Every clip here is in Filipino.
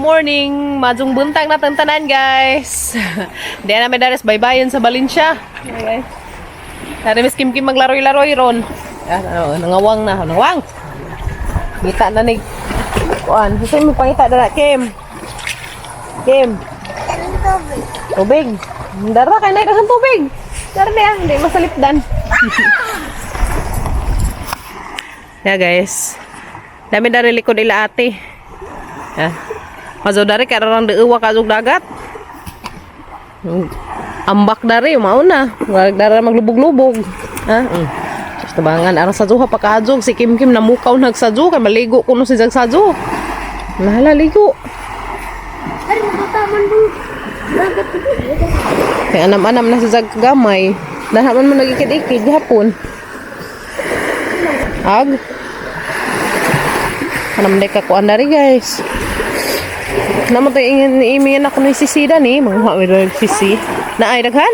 morning, majung buntag na tanan guys. Di na may dares baybayin sa Valencia. Okay. Dari mis Kim maglaroy-laroy ron. Nangawang na, nangawang. Ngita na ni kuan. Kasi may pangita dara Kim. Kim. Tubig. Dara kay nay daghang tubig. Dara niya, hindi masalipdan. Ya guys. Dami dari likod ila ate. Ya. Mazo dari karang deuwa kazug dagat. Ambak dari mau na. Wag dari maglubog-lubog. Ha? Tabangan ara sa zuha pakazug si Kim namukaw nagsadyo kay maligo kuno si Jagsadyo. Nahala ligo. Ay mataman mo. Dagat ko. Kay anam-anam na si Jag gamay. Dahaman mo nagikid-ikid hapon. Ag. Anam deka ko andari guys. Namo to iingin ako ni sisida ni mangha mi dag sisi. Na ay daghan.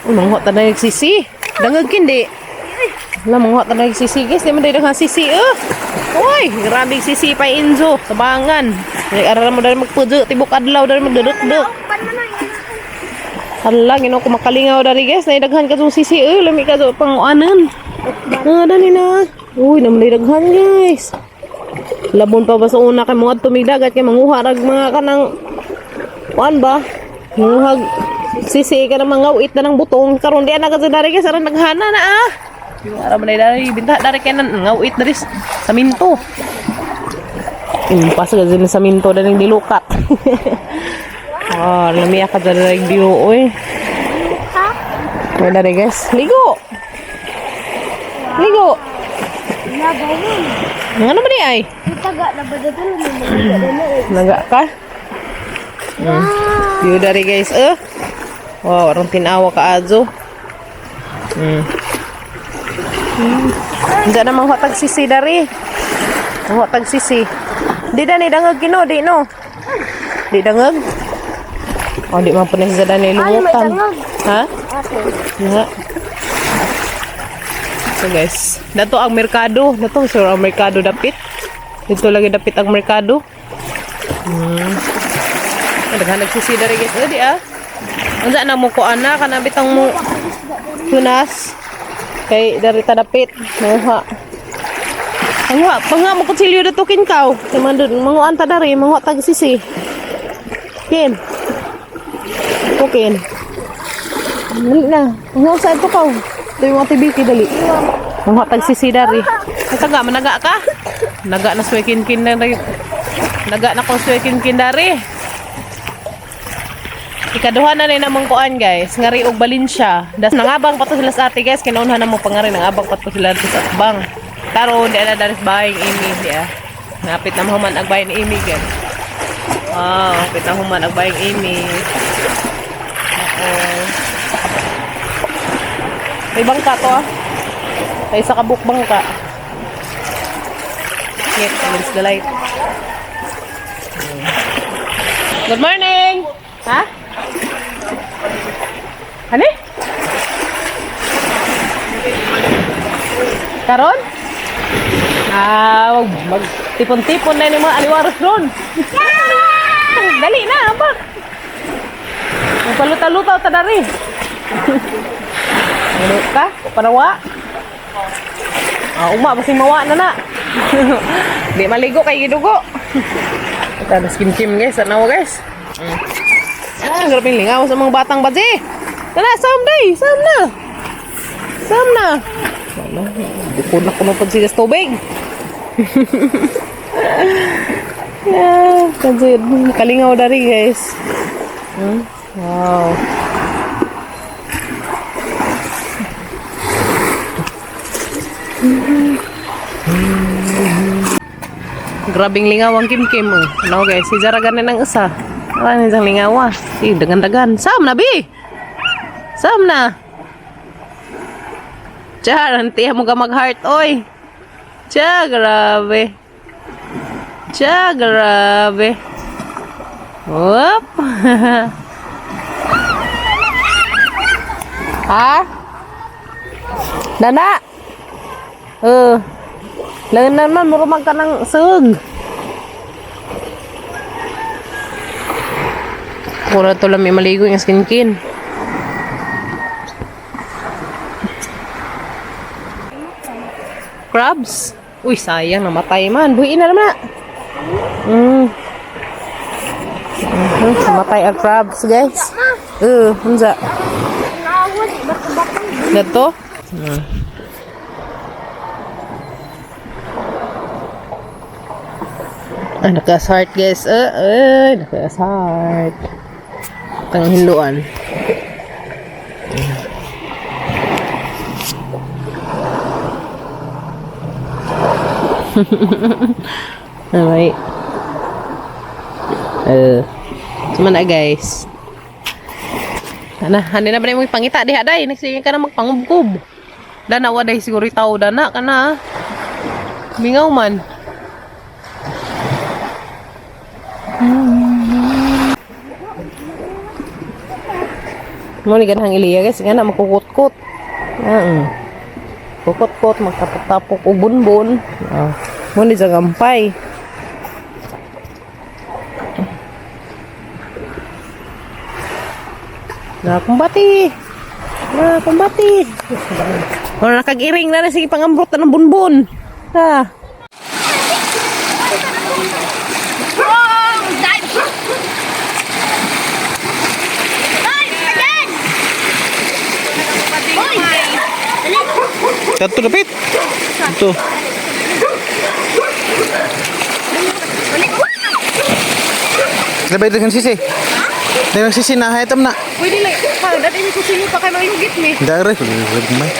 Mangha ta dag sisi. Dangag kindi. La mangha ta dag sisi guys, di man daghan sisi Oy, grabe sisi pa Inzo, tabangan. Ay ara mo dari magpujo tibok adlaw dari magduduk-duk. Hala gino ko makalingaw dari guys, na daghan ka sisi lami ka panguanan. Dali na. Uy, naman daghan guys. Labon pa ba sa una kay mga tumigdagat kay manguha rag mga kanang kuan ba? Manguhag sisi ka ng mga uit na ng butong karon di ana ka dari guys aran naghana na Ara man dari binta dari kay nang ngawit dari sa minto. Impas ga din sa minto dari dilukat. Lami ka dari view oy. Ha? Dari guys, ligo. Ligo. Ano ba di ay? Taga na ba dito Naga ka? View dari guys, Wow, orang tinawa ka azo. Hindi na manghatag sisi dari. Manghatag sisi. Di da ni dangag kino, di no? Di dangag? Oh, di man po na sa dani lumutan. Ha? Okay. So guys, dato ang merkado. Dato sure ang merkado dapit. Dito lagi dapit ang merkado. Daghan nagsisi dari guys. Di Unsa na mo ko ana kana bitang mo tunas. Kay dari tadapit manguha. Panga mo kutsilyo dato kinkaw. Kay mandun manguan ta dari manguha tag sisi. Kin. Kin. Dali na. Manguha sa ito kaw. Ito yung mga tibiki dali. Manguha tag sisi dari. Taga managa ka? Naga na suwekin kin na naga na ko suwekin kin dari. Ikaduha na rin namang kuan guys, ngari og Valencia. Das nangabang pa to sila sa ate guys, kinaunahan na mo pangari nangabang pa to sila sa atbang. Taro di ana daris bahay imi dia. Napit na human ag bahay ni imi guys. Napit na human ag bahay imi. May bangka to Ay sa kabuk bangka. Yet, against the light. Good morning! Ha? Hani? Karon? Magtipon-tipon na yung mga aliwaros ron. Dali na, ba? Magpalutaw-lutaw ta dari. Ano ka? Panawa? Uma, basing mawa na. Di maligo kay gidugo. Ito na skim-kim guys. Ano guys? Grabe lingaw sa mga batang badzi. Tara, sam na. Dukod na kuno pag sila sa tubig. Kasi kalingaw dari guys. Wow. Grabing lingaw ang Kim. Ano guys, si Jaragan na ng isa. Ano yung lingaw dagan-dagan. Sam na, bi! Sam na! Char, hanti mo ka mag-heart, oy! Cha, grabe! Whoop! Ha? Nana! Lain naman, marumag ka ng sug. Pura to lang may maligo yung skin. Crabs? Uy, sayang, namatay man. Buhiin na naman na. Namatay ang crabs, guys. Unsa? Nawad, baka-baka. Dato? Nakas-heart, guys. Nakas-heart. Tang hinduan. Alright. Cuma na guys. Hindi na ba na mo ipangita diha day? Nagsingin ka na magpangubkob. Dana wa day siguro tao dana ka na. Mingaw man. Mo ni ganhang iliya guys, nga na makukut-kut. Kukut-kut, magtapok-tapok o bunbun. Mo ni sa gampay. Kumbati. Wala nakag-iring na sige pangambrot ng bunbun. Ha. Satu dapit. Itu. Sabay dengan sisi. Dengan sisi nah item nak. Pwede lang. Parang dati ni kusini pa kayo malugit ni. Dari kumay.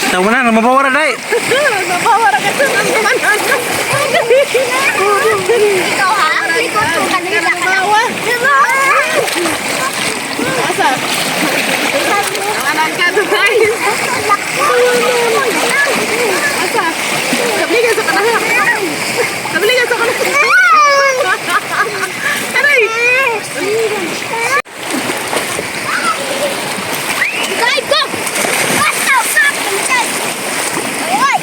Tahu mana nama bawa dai. Nabawa ra ka sa naman. Ikaw ha? Ikaw to kanina ka Nabawa. Asa? Anak ka dai. Asa? Kabli ka sa kanah. Kabli ka sa kanah. Aray. Guys, go! Stop! Stop! Oy!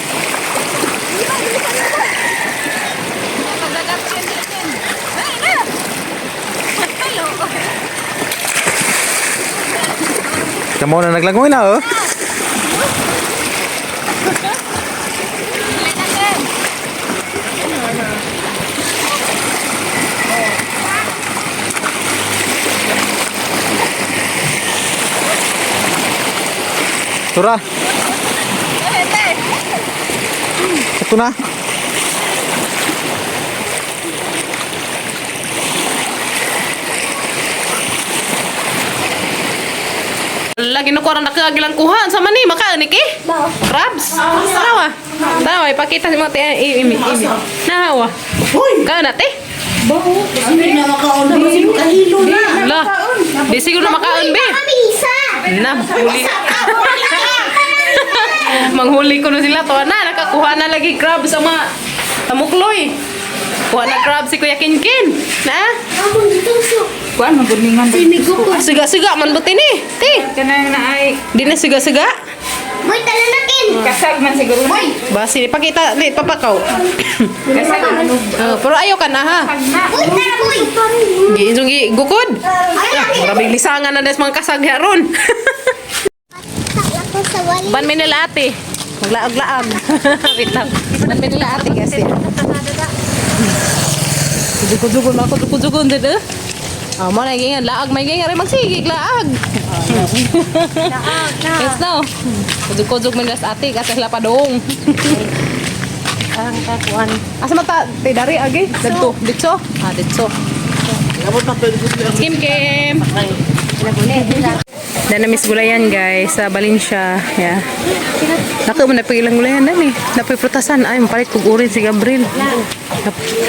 Kamu na naglangoy na oh. Surah. Ito na. Lagi na ko orang nakagilang kuha sama ni makaan ni ki? Crabs. Tawa. Tawa ipakita si mati imi. Nahawa. Ka na te? Hindi na makaon na kasi kahilo na. Lah. Di siguro makaon be. Bisa! Na, huli. Manghuli ko na sila to na nakakuha na lagi crab sama tamukloy. Kuha na crab si Kuya Kinkin. Na? Among ditusok. Kuan mabuningan. Siga-siga man buti ni. Ti. Kanang naay Di na siga-siga. Moy talanakin! kasag man siguro. Moy. Basi ipakita ni papakaw. Kasag ano. Pero ayaw ka na ha. Uy, tara boy! Gi gukod. Grabe lisangan na des mga kasag ron. Ako sa wali. Ban may nila ate. Maglaag-laag. Wait lang. Ban may nila ate kasi. Dukod-dukod na ako. Dukod-dukod din eh. Mo na gingan. Laag may gingan. Magsigig laag. Laag na. Yes no. Dukod-dukod may nila ate kasi sila pa doong. Ang kakuan. Asa mata? Tidari agi? Dito. Dito? Dito. Kim Kim. Dan na miss gulayan guys sa Valencia. Yeah. Nako man napilang gulayan na ni. Napoy prutasan ay mapalit kog orange si Gabriel.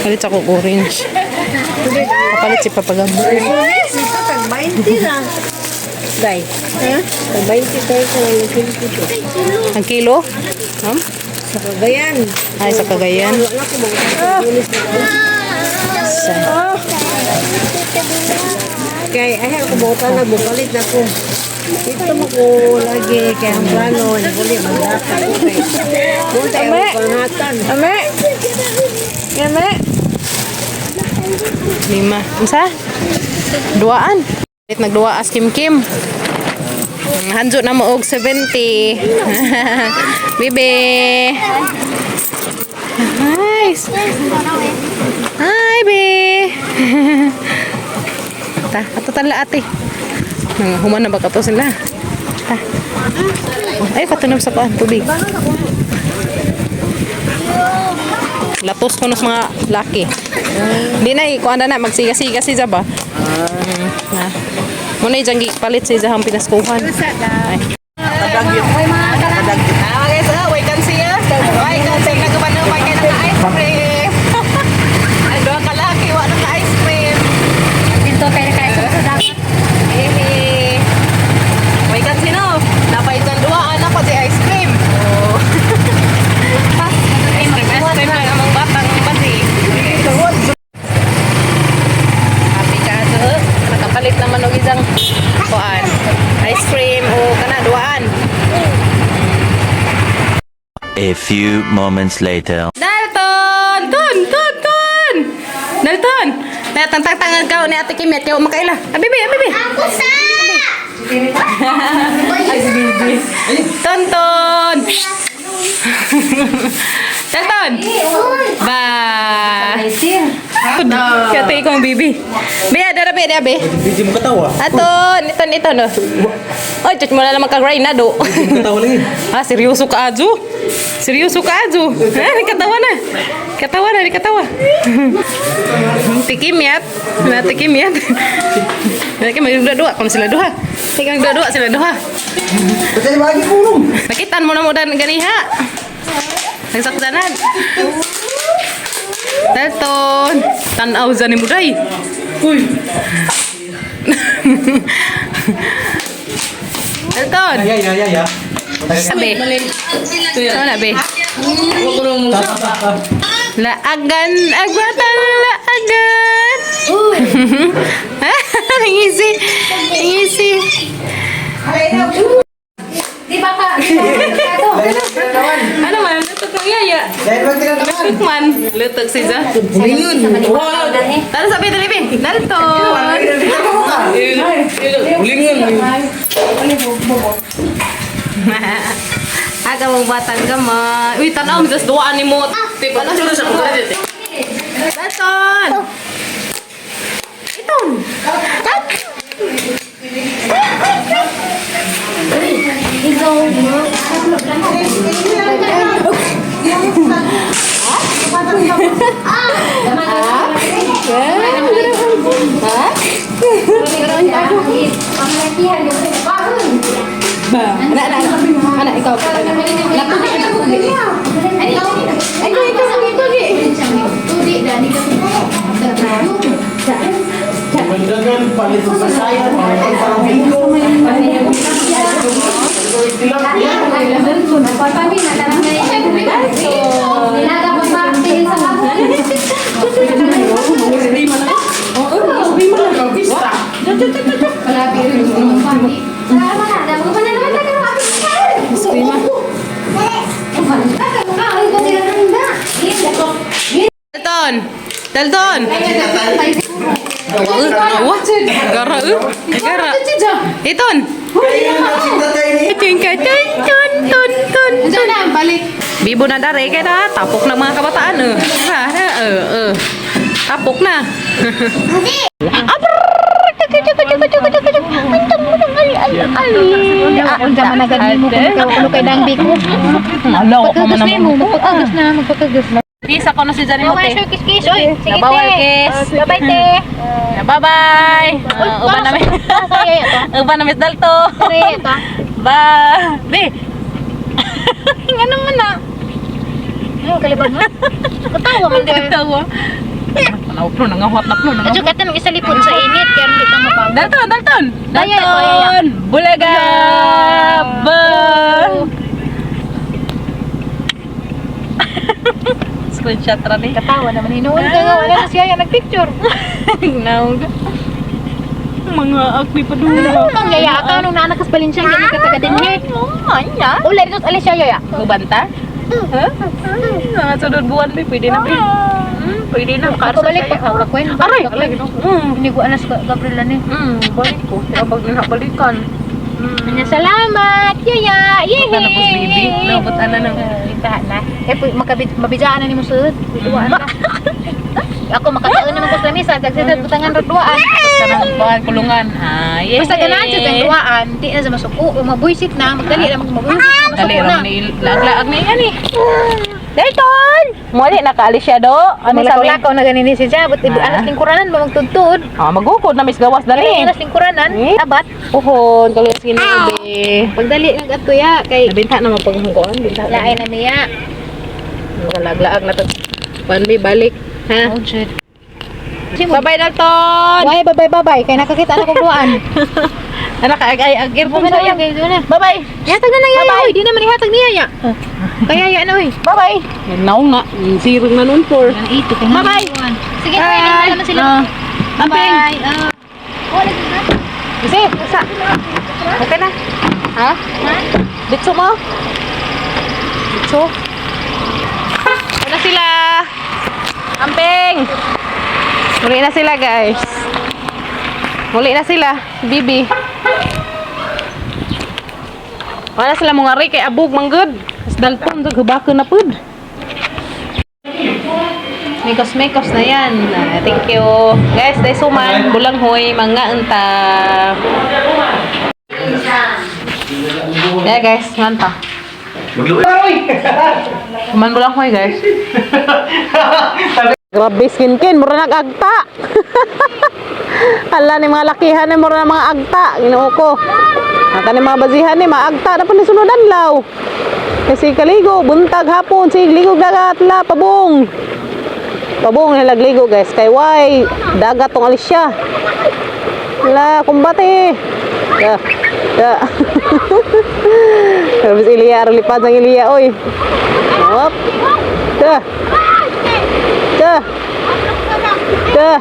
Palit ako og orange. Papalit si Papa Gabriel. 20 lang. Day. Ha? 20 tayo sa nagkilito. Ang kilo? Sa Cagayan. Ay, sa Cagayan. Wala ko mga kaya ayaw ko buta na bukalit na ko. Ito mo ko lagi kaya ang plano. Naguli magdata ko kay. Punta Ame. yung panghatan. Ame! Ame! 5. Isa? Duaan. Nagduwa as Kim. Hanjo na mo og 70. Bibi. Nice. Hi, be. Ta, ato tala ate. Nang human na ba kato sila? Ta. Ay, katunog sa kuan tubig. Latos ko nos mga laki. Di na kuan na magsiga-siga si Zaba. Na. Muna jang palit si Zahang pinaskuhan. Ay. Guys, wait can see ya. Wait can see na kabano pa kay na ice cream. Ay do ka laki wa na ice cream. Dito kaya kaya sa dagat. Eh. Wait can see no. Napay tan duwa anak ko si ice cream. Oh. Ice cream na among batang pati. Happy ka to. Nakapalit naman og isang kuan. Ice cream o kana duaan. A few moments later. Dalton! Ton! Dalton! Natang-tangan ka ni Ate Kimet. Kaya makaila. Abibi! Ako sa! Tonton! Dalton! Ba! Kaya tayo kong bibi. Biya, darabi, darabi. Hindi mo katawa. Aton! Ito, no. Oy, chut mo na naman kag-rain na, do. Hindi mo katawa lagi. Ah, seryoso ka, Azu? Seryoso ka, Azu? Katawa na. Katawa. Tikimyat. Tikimyat. Mereka magdua-dua. Kung sila duha. Ikaw magdua-dua, sila duha. Pwede bagi kulong. Nakitan mo na mo dan ganiha. Nagsakdanan. Dalton. Tanaw za ni Muday. Uy. Dalton. Ya. Sabi. Ano na, be? Laagan, agwatan, laagan. Ngisi. Di ba ka? Ano man, lutok ng yaya. Dahil ba tinatamaan? Lutok man. Lutok si Za. Bulingon. Wow. Tara sabi, dali, be. Dalton. Bulingon. Aga mong batang gamay. Uy, tanaw, just duwaan ni mo. Tipo na siya sa kulit. Dalton! Iton! Ikaw mo. Anak, ikaw. Mendagan palit sa saya. Parang bingo. Dalton! Wah, gara. Iton! Bibo na dari kaya na, tapok na mga kabataan. Tapok na. Unsa man agad mo kuno kay dang biko. Alaw ko man Magpakagas na. Isa ko na si Jani Mote. Kiss. Sige, Bawal kiss. Bye-bye, te. Bye-bye. Uban namin. Kaya ito. Uban namin Dalto. Kaya ito. Bye. Be. Nga naman na. Ay, kalibag mo. Katawa man din. Tawa. Plo nangahot na plo. At saka tanong isa lipod sa init kaya hindi ka mapagod. Dalton. Daya, daya. Bulaga. Screenshot ra ni. Katawa naman hinuon ka nga wala na siya nagpicture. Naog. Mga akmi pa doon. Ang yaya ka nung nanakas balin siya hindi ka taga dinhi. Anya? Ulay dito alis siya yaya. Gubanta? Ha? Mga sunod buwan ba? Pwede na ba? Pwede na. Ako balik pa ka kwento. Aray! Hindi ko alas Gabriela ni. Balik ko. Tabag na balikan. Salamat, yaya. Yehey. Buta na po, baby. Buta na nang. Intahan na. Mabijaan na ni mo sud. Duaan ka. Ako makataon naman ko sa lamisa. Dagsidag butangan roduaan. Kanang buwan, kulungan. Yes. Basta ganahan siya sa duaan. Di na sa masuko. Magbuisit na. Magdali na magbuisit. Dali Masuko na. lang ni lag-lag na yan eh. Dalton! Muli nakaalis siya do. Ano sabi? Lakaw na ganini siya. Ba't alas lingkuranan ba magtudtod? Magukod na mis gawas Dali. dali. Alas lingkuranan. Abat. Uhon, kalau sinabi. Pagdali nag-atuya. Kay Nabinta na mapaghukuan. Binta na. laay na niya. Lag-lag na to. Panbi balik. Ha? Oh, shit. Bye-bye Dalton! Bye. Kaya nakakita na kong duaan. Anak, agir po Bye sa'yo. na. Bye-bye! Ihatag na lang yaya. Oy, di naman ihatag niya ya. Kaya ya na oy. Bye-bye! Now nga, zero na nun for. Ang 80 kaya. Bye-bye. Sige, bye. Bye. Naman sila. Amping! Bye. Wala dito. Kasi, isa. Okay na. Ha? Ditso mo? Ditso? Wala sila. Amping! Muli na sila guys. Muli na sila. Bibi. Wala sila mga rin kay abog manggod. Dalton, hubako na pud. Mekos na yan. Thank you. Guys, dahil suman, bulang hoy, mga unta. Yeah guys, nganta. Kuman bulang hoy guys. Grabe skin, mura nag-agta. Hala ni mga lakihan ni mura na mga agta. Ginoo ko. Ata ni mga bazihan ni maagta na pa ni sunudan law. Kasi kaligo, buntag hapon, sig ligo dagat la pabong. Pabong nilagligo guys. Kay why dagat tong alis siya. La kumbate. Ya. Habis Ilya lipad sang Ilya oy. Hop. Dah. Dah. Dah.